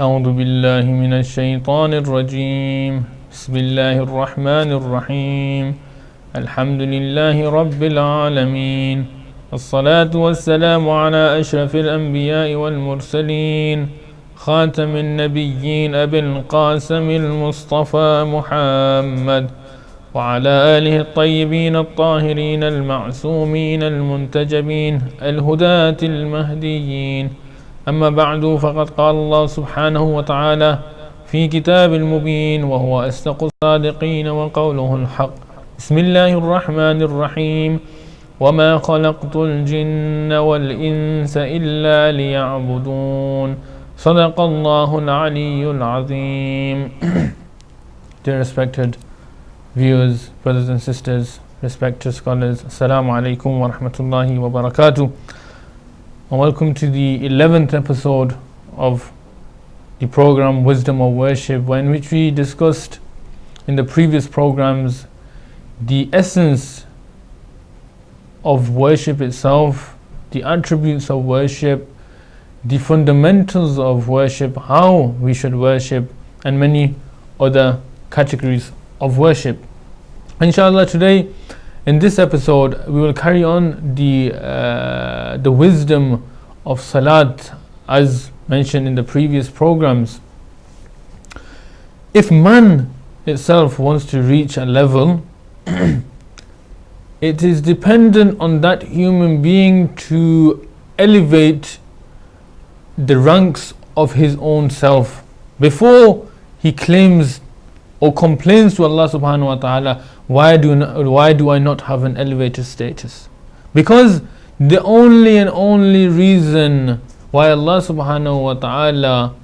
أعوذ بالله من الشيطان الرجيم بسم الله الرحمن الرحيم الحمد لله رب العالمين الصلاة والسلام على أشرف الأنبياء والمرسلين خاتم النبيين أبي القاسم المصطفى محمد وعلى آله الطيبين الطاهرين المعصومين المنتجبين الهداة المهديين أما بعد فقد قال الله سبحانه وتعالى في كتاب المبين وهو أصدق الصادقين وقوله الحق بسم الله الرحمن الرحيم وما خلقت الجن والإنس إلا ليعبدون صدق الله العلي العظيم. Dear respected viewers, brothers and sisters, respected scholars, Assalamu alaikum wa rahmatullahi wa barakatuh. And welcome to the 11th episode of the program Wisdom of Worship, in which we discussed in the previous programs the essence of worship itself, the attributes of worship, the fundamentals of worship, how we should worship, and many other categories of worship. Inshallah, today in this episode we will carry on the wisdom of salat as mentioned in the previous programs. If man itself wants to reach a level, it is dependent on that human being to elevate the ranks of his own self before he claims or complains to Allah subhanahu wa ta'ala, why do I not have an elevated status? Because the only and only reason why Allah subhanahu wa ta'ala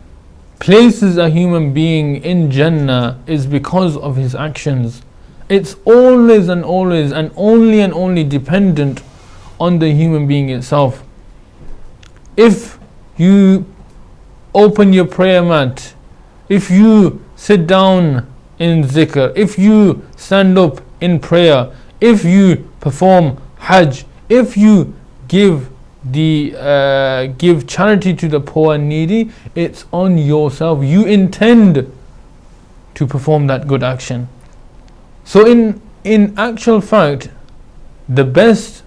places a human being in Jannah is because of his actions. It's always and always and only dependent on the human being itself. If you open your prayer mat, if you sit down in zikr, if you stand up in prayer, if you perform hajj, if you give charity to the poor and needy, it's on yourself. You intend to perform that good action. So in actual fact, the best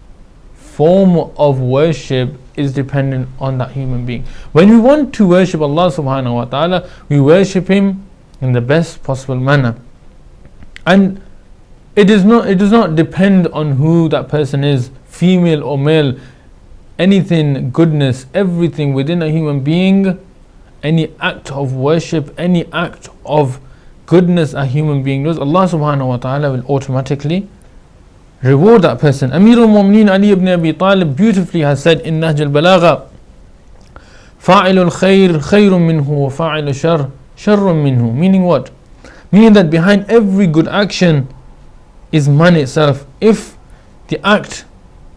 form of worship is dependent on that human being. When we want to worship Allah subhanahu wa ta'ala, we worship Him in the best possible manner. And it does not depend on who that person is, female or male. Anything, goodness, everything within a human being, any act of worship, any act of goodness a human being does, Allah subhanahu wa ta'ala will automatically reward that person. Amirul Mu'mineen Ali ibn Abi Talib beautifully has said in Nahj al-Balagha, Fa'ilul khayr khayrun minhu wa fa'ilul shar sharrun minhu. Meaning what? Meaning that behind every good action is man itself. If the act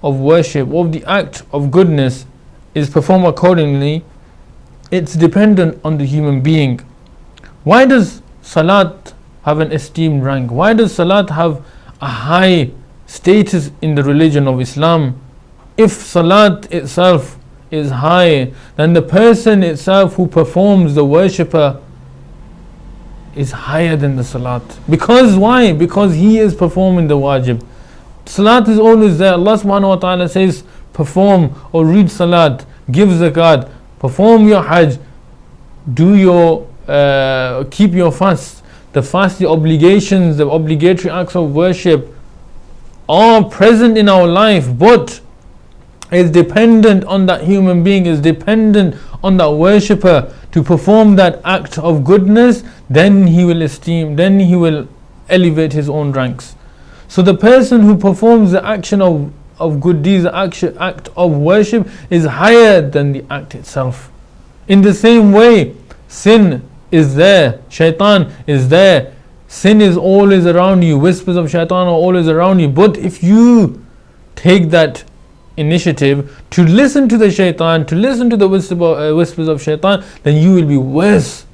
of worship or the act of goodness is performed accordingly, it's dependent on the human being. Why does salat have an esteemed rank? Why does salat have a high status in the religion of Islam? If salat itself is high, then the person itself who performs, the worshipper, is higher than the salat. Because why? Because he is performing the wajib. Salat is always there. Allah subhanahu wa ta'ala says, perform or read salat, give zakat, perform your hajj, do your keep your fast. The fast, the obligations, the obligatory acts of worship are present in our life, but is dependent on that human being, is dependent on that worshipper to perform that act of goodness. Then he will elevate his own ranks. So the person who performs the action of good deeds, the act of worship, is higher than the act itself. In the same way, sin is there, shaitan is there, sin is always around you, whispers of shaitan are always around you. But if you take that initiative to listen to the shaitan, to listen to the whispers of shaitan, then you will be worse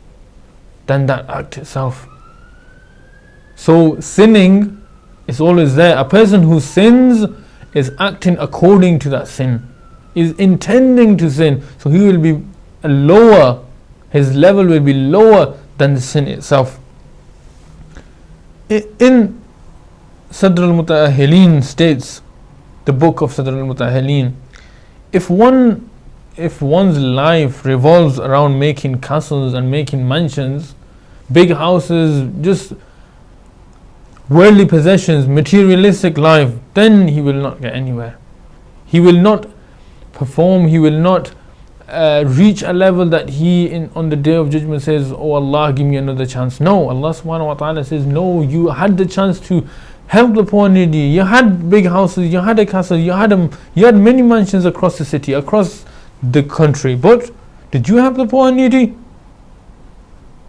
than that act itself. So sinning is always there. A person who sins is acting according to that sin, is intending to sin, so he will be lower his level will be lower than the sin itself. In Sadr al-Muta'ahilin states, the book of Sadr al-Muta'ahilin, if one's life revolves around making castles and making mansions, big houses, just worldly possessions, materialistic life, then he will not get anywhere. He will not perform, he will not reach a level that he on the day of judgment says, oh Allah, give me another chance. No, Allah subhanahu wa ta'ala says, no, you had the chance to help the poor and needy, you had big houses, you had a castle, you had many mansions across the city, across the country, but did you help the poor and needy?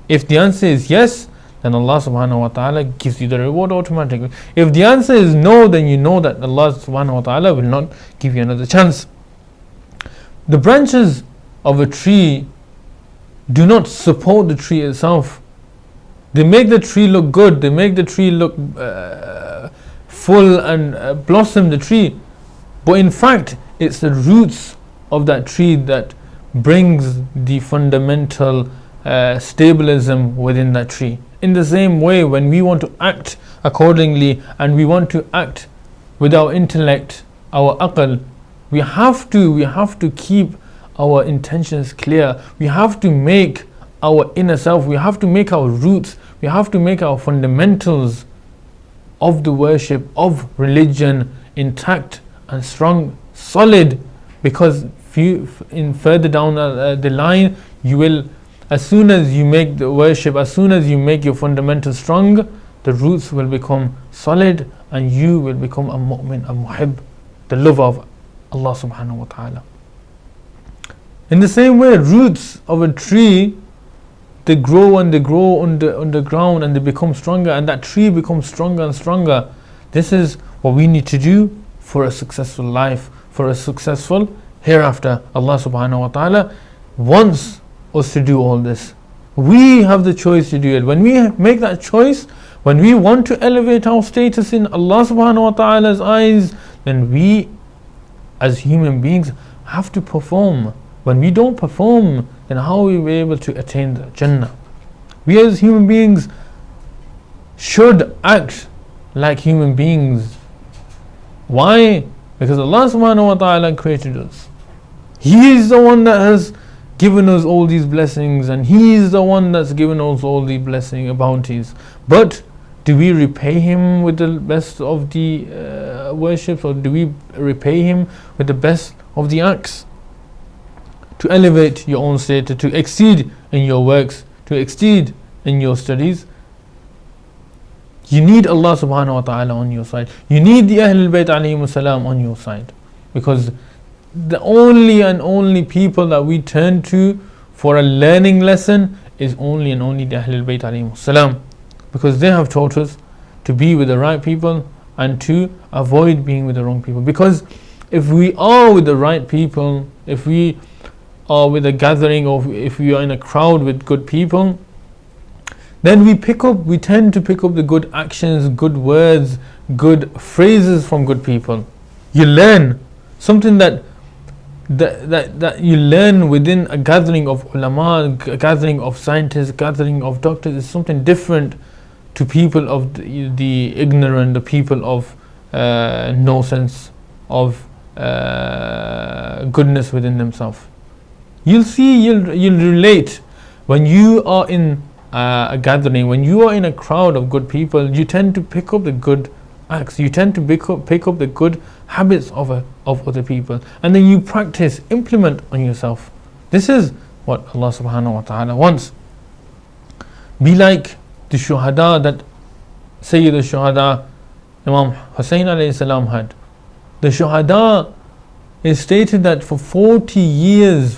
If the answer is yes, then Allah subhanahu wa ta'ala gives you the reward automatically. If the answer is no, then you know that Allah subhanahu wa ta'ala will not give you another chance. The branches of a tree do not support the tree itself. They make the tree look good, they make the tree look full and blossom the tree, but in fact it's the roots of that tree that brings the fundamental stabilism within that tree. In the same way, when we want to act accordingly and we want to act with our intellect, our aql, we have to keep our intentions clear. We have to make our inner self, we have to make our roots, we have to make our fundamentals of the worship, of religion intact and strong, solid, because further down the line, you will, as soon as you make the worship, as soon as you make your fundamentals strong, the roots will become solid and you will become a mu'min, a muhib, the lover of Allah subhanahu wa ta'ala. In the same way, roots of a tree, they grow and they grow underground and they become stronger, and that tree becomes stronger and stronger. This is what we need to do for a successful life, for a successful hereafter. Allah subhanahu wa ta'ala wants us to do all this. We have the choice to do it. When we make that choice, when we want to elevate our status in Allah subhanahu wa ta'ala's eyes, then we as human beings have to perform. When we don't perform, then how will we be able to attain the Jannah? We as human beings should act like human beings. Why? Because Allah subhanahu wa ta'ala created us. He is the one that has given us all these blessings, and He is the one that's given us all the blessing bounties. But do we repay Him with the best of the worships, or do we repay Him with the best of the acts? To elevate your own status, to exceed in your works, to exceed in your studies, you need Allah subhanahu wa ta'ala on your side. You need the Ahlul Bayt alayhimu salam on your side, because the only and only people that we turn to for a learning lesson is only and only the Ahlul Bayt alayhimu salam, because they have taught us to be with the right people and to avoid being with the wrong people. Because if we are with the right people, if we are with a gathering, or if we are in a crowd with good people, then we tend to pick up the good actions, good words, good phrases from good people. You learn something that you learn within a gathering of ulama, a gathering of scientists, a gathering of doctors, is something different to people of the ignorant, the people of no sense of goodness within themselves. You'll see, you'll relate when you are in a gathering, when you are in a crowd of good people. You tend to pick up the good acts, you tend to pick up the good habits of other people, and then you practice, implement on yourself. This is what Allah subhanahu wa ta'ala wants. Be like the shuhada that Sayyid al-Shuhada Imam Hussain alayhi salam had. The shuhada is stated that for 40 years,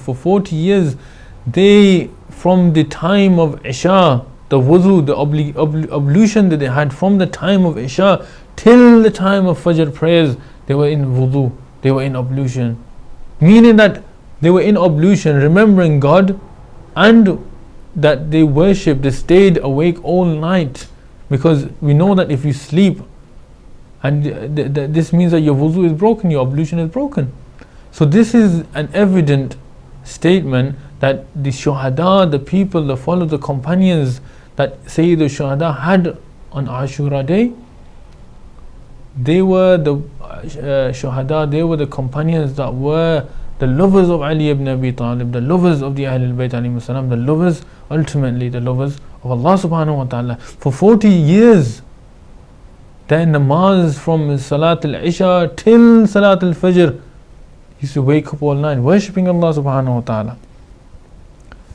they, from the time of Isha, the wudu, the ablution that they had from the time of Isha till the time of Fajr prayers, they were in wudu, they were in ablution. Meaning that they were in ablution, remembering God, and that they worshipped, they stayed awake all night. Because we know that if you sleep, and this means that your wudu is broken, your ablution is broken. So this is an evident statement that the shuhada, the people, the followers, the companions that Sayyid al-Shuhada had on Ashura day, they were the shuhada, they were the companions that were the lovers of Ali ibn Abi Talib, the lovers of the Ahlul Bayt alayhi salam, the lovers, ultimately the lovers of Allah subhanahu wa ta'ala. For 40 years, their namaz from Salat al-Isha till Salat al-Fajr, used to wake up all night worshipping Allah subhanahu wa ta'ala.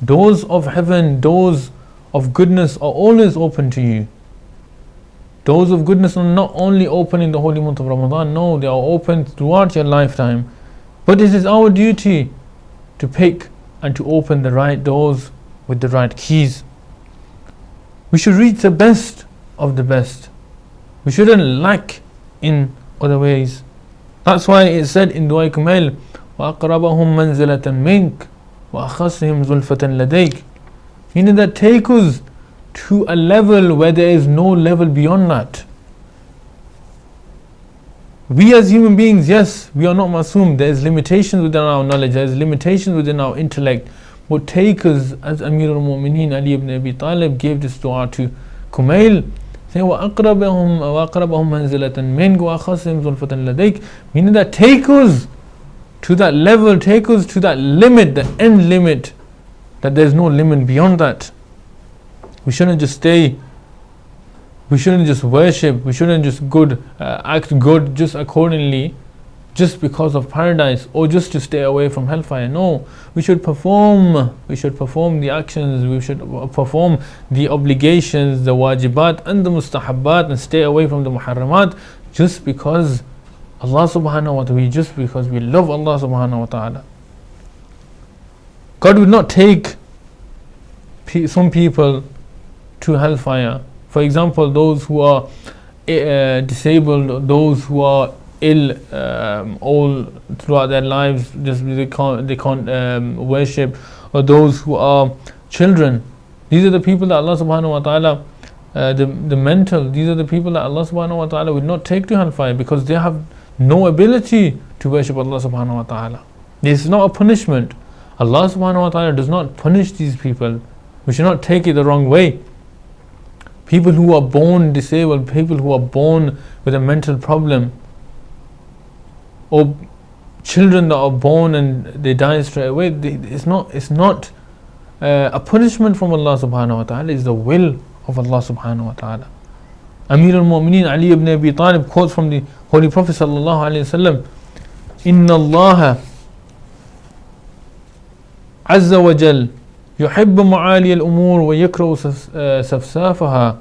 Doors of heaven, doors of goodness are always open to you. Doors of goodness are not only open in the holy month of Ramadan, no, they are open throughout your lifetime. But it is our duty to pick and to open the right doors with the right keys. We should reach the best of the best. We shouldn't lack in other ways. That's why it said in Dua Kumail, وَأَقْرَبَهُمْ مَنْزِلَةً مِنْكَ وَأَخَصِّهِمْ زُلْفَةً لَدَيْكَ, meaning that take us to a level where there is no level beyond that. We as human beings, yes, we are not masoom. There is limitations within our knowledge, there is limitations within our intellect. But take us, as Amir al-Mu'mineen Ali ibn Abi Talib gave this dua to Kumail, saying, وَأَقْرَبَهُمْ مَنْزِلَةً مِنْكَ وَأَخَصِّهِمْ زُلْفَةً لَدَيْكَ, meaning that take us to that level, take us to that limit, the end limit, that there is no limit beyond that. We shouldn't just stay, we shouldn't just worship, we shouldn't just act good just accordingly, just because of paradise, or just to stay away from hellfire. No, we should perform the actions, we should perform the obligations, the wajibat and the mustahabbat, and stay away from the muharramat, just because Allah subhanahu wa ta'ala, just because we love Allah subhanahu wa ta'ala. God would not take some people to hellfire. For example, those who are disabled, those who are ill all throughout their lives, just they can't worship, or those who are children. These are the people that Allah subhanahu wa ta'ala, the mental, these are the people that Allah subhanahu wa ta'ala will not take to hellfire, because they have no ability to worship Allah subhanahu wa ta'ala. This is not a punishment. Allah subhanahu wa ta'ala does not punish these people. We should not take it the wrong way. People who are born disabled, people who are born with a mental problem, or children that are born and they die straight away, it's not a punishment from Allah subhanahu wa ta'ala. It's the will of Allah subhanahu wa ta'ala. Amir al-Mu'mineen Ali ibn Abi Talib quotes from the Holy Prophet sallallahu alayhi wa sallam, Inna Allah Azza wa Jal يحب معالي الأمور ويكره سفسافها,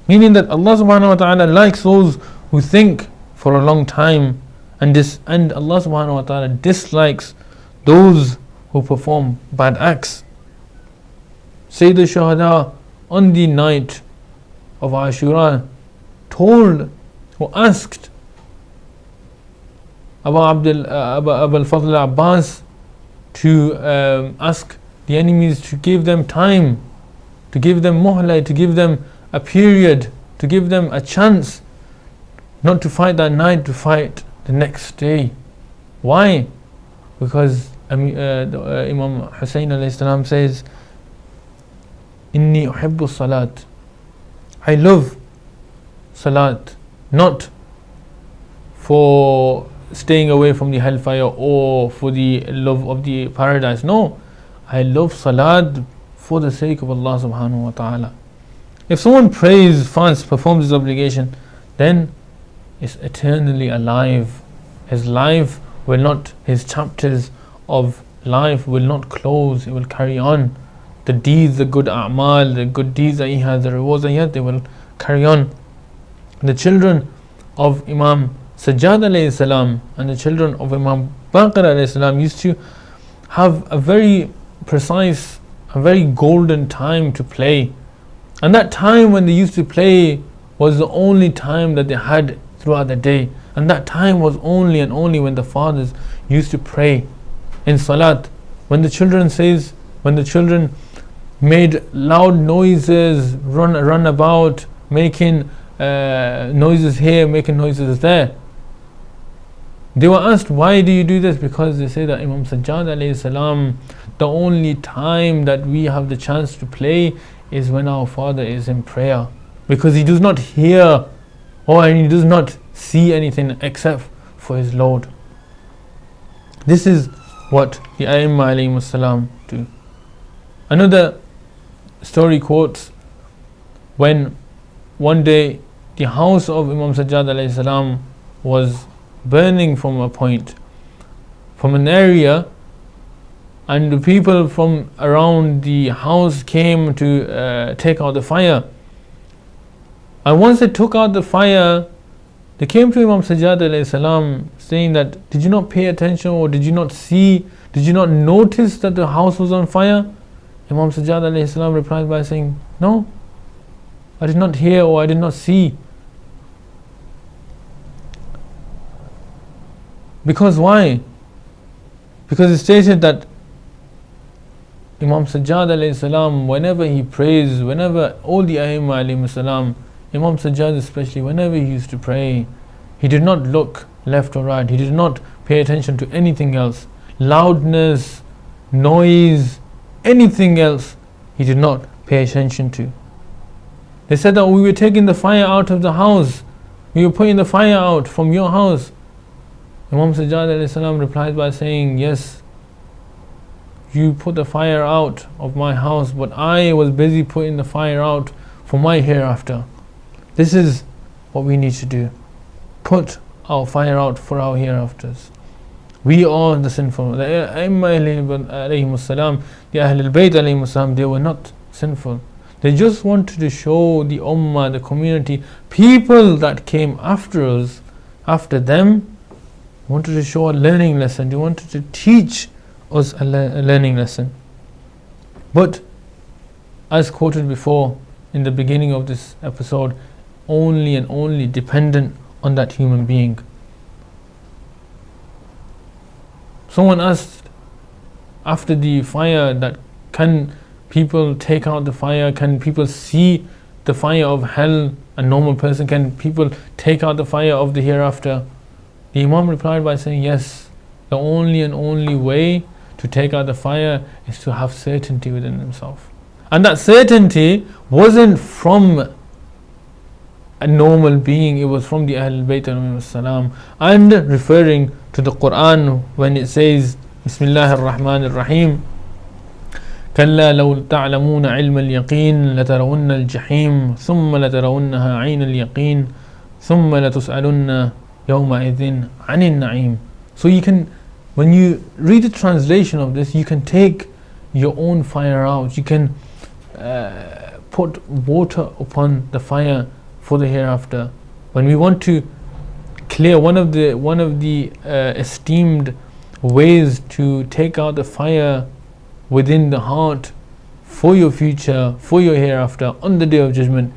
meaning that Allah subhanahu wa ta'ala likes those who think for a long time, and Allah subhanahu wa ta'ala dislikes those who perform bad acts. Sayyid al-Shuhada on the night of Ashura told or asked Abu al-Fadl Abbas to ask the enemies to give them time, to give them muhla, to give them a period, to give them a chance, not to fight that night, to fight the next day. Why? Because Imam Hussein alayhi salam says, Inni uhibbu salat, I love salat, not for staying away from the hellfire or for the love of the paradise. No, I love salat for the sake of Allah subhanahu wa ta'ala. If someone prays, fasts, performs his obligation, then is eternally alive. His life will not, his chapters of life will not close, it will carry on. The deeds, the good a'mal, the good deeds that he has, the rewards that he has, they will carry on. The children of Imam Sajjad alayhi salam and the children of Imam Baqir alayhi salam used to have a very precise, a very golden time to play. And that time when they used to play was the only time that they had throughout the day. And that time was only and only when the fathers used to pray in salat. When the children made loud noises, run about, making noises here, making noises there, They were asked, why do you do this? Because they say that Imam Sajjad alayhi salam, the only time that we have the chance to play is when our father is in prayer, because he does not hear or he does not see anything except for his Lord. This is what the A'immah alayhimus salam do. Another story quotes when one day the house of Imam Sajjad alayhi salam was burning from a point, from an area, and the people from around the house came to take out the fire. And once they took out the fire, they came to Imam Sajjad alayhi salam saying that, did you not pay attention, or did you not see, did you not notice that the house was on fire? Imam Sajjad alayhi salam replied by saying, no, I did not hear or I did not see. Because why? Because it stated that Imam Sajjad alayhi salam, whenever he prays, whenever all the A'immah alayhi salam, Imam Sajjad especially, whenever he used to pray, he did not look left or right, he did not pay attention to anything else. Loudness, noise, anything else, he did not pay attention to. They said that we were taking the fire out of the house, we were putting the fire out from your house. Imam Sajjad alayhi salam replied by saying, yes, you put the fire out of my house, but I was busy putting the fire out for my hereafter. This is what we need to do. Put our fire out for our hereafters. We are the sinful. The A'immah alayhimus salam, the Ahlul Bayt alayhimus salam, they were not sinful. They just wanted to show the ummah, the community, people that came after us, after them, wanted to show a learning lesson. They wanted to teach us a learning lesson. But as quoted before in the beginning of this episode, only and only dependent on that human being. Someone asked after the fire that, can people take out the fire? Can people see the fire of hell? A normal person, can people take out the fire of the hereafter? The Imam replied by saying, yes, the only and only way to take out the fire is to have certainty within himself. And that certainty wasn't from a normal being, it was from the Ahlul Bayt alayhi salam. And referring to the Quran when it says, Bismillah ar-Rahman ar-Rahim, كلا لو تعلمون علم اليقين لترون الجحيم ثم لترونها عين اليقين ثم لتسألن يومئذ عن النعيم. So you can, when you read the translation of this, you can take your own fire out. You can put water upon the fire for the hereafter. When we want to clear one of the esteemed ways to take out the fire within the heart for your future, for your hereafter, on the Day of Judgment,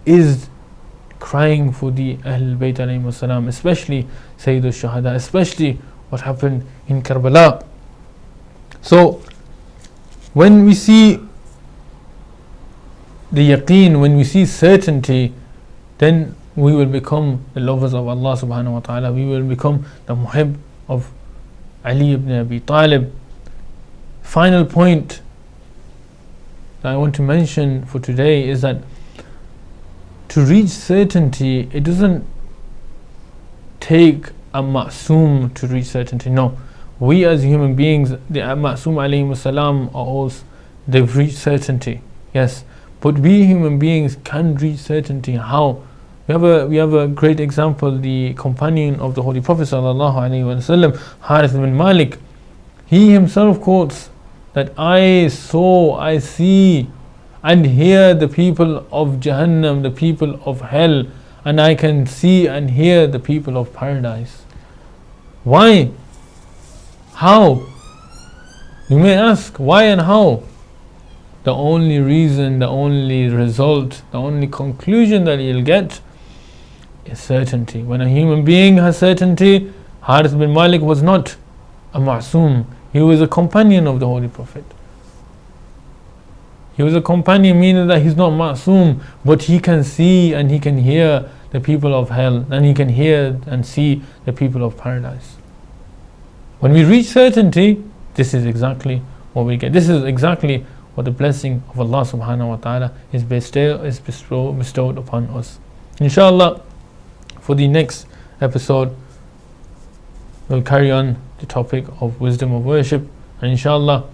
is crying for the Ahlul Bayt alayhi salam, especially Sayyid al-Shuhada, especially what happened in Karbala. So when we see the yaqeen, when we see certainty, then we will become the lovers of Allah subhanahu wa ta'ala. We will become the muhib of Ali ibn Abi Talib. Final point that I want to mention for today is that to reach certainty, it doesn't take a ma'soom to reach certainty. No, we as human beings, the ma'soom alayhi salam, are also, they've reached certainty, yes, but we human beings can reach certainty. How? We have a great example, the companion of the Holy Prophet sallallahu alaihi wasallam, Harith bin Malik. He himself quotes that I see and hear the people of Jahannam, the people of hell, and I can see and hear the people of paradise. Why? How? You may ask, why and how? The only reason, the only result, the only conclusion that you'll get is certainty. When a human being has certainty, Harith bin Malik was not a ma'soom. He was a companion of the Holy Prophet. He was a companion, meaning that he's not ma'soom, but he can see and he can hear the people of hell, and he can hear and see the people of paradise. When we reach certainty, this is exactly what we get. This is exactly what the blessing of Allah subhanahu wa ta'ala is bestowed upon us. Inshallah, for the next episode, we'll carry on the topic of wisdom of worship, and inshallah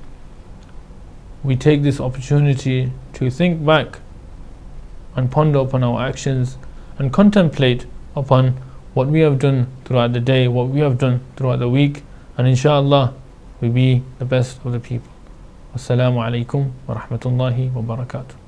we take this opportunity to think back and ponder upon our actions and contemplate upon what we have done throughout the day, what we have done throughout the week, and inshallah we be the best of the people. Assalamu alaikum wa rahmatullahi wa barakatuh.